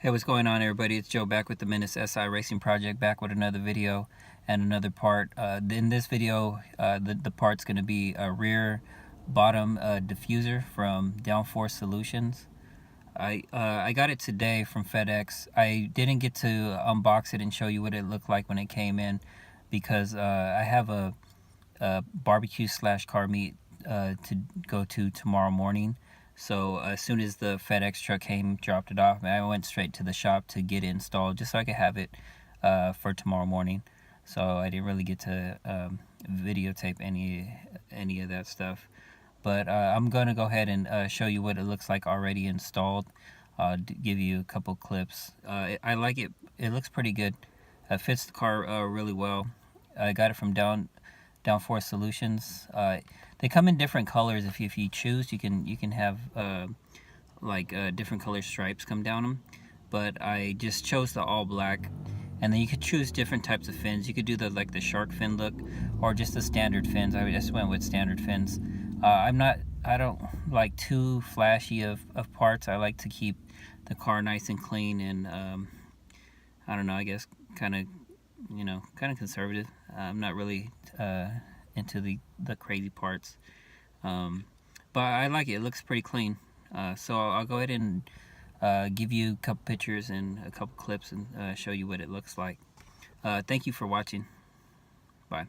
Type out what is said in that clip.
Hey, what's going on, everybody? It's Joe back with the Menace SI Racing Project, back with another video and another part. In this video, the part's going to be a rear bottom diffuser from DownForceSolutions. I got it today from FedEx. I didn't get to unbox it and show you what it looked like when it came in because I have a barbecue / car meet to go to tomorrow morning. So as soon as the FedEx truck came, dropped it off, I went straight to the shop to get it installed just so I could have it for tomorrow morning. So I didn't really get to videotape any of that stuff. But I'm going to go ahead and show you what it looks like already installed. Give you a couple clips. I like it. It looks pretty good. It fits the car really well. I got it from DownForceSolutions. They come in different colors. If you choose, you can have different color stripes come down them. But I just chose the all black, and then you could choose different types of fins. You could do the shark fin look, or just the standard fins. I just went with standard fins. I don't like too flashy of parts. I like to keep the car nice and clean, and I don't know, I guess kind of conservative. I'm not really into the crazy parts, but I like it. It looks pretty clean. So I'll go ahead and give you a couple pictures and a couple clips and show you what it looks like. Thank you for watching. Bye.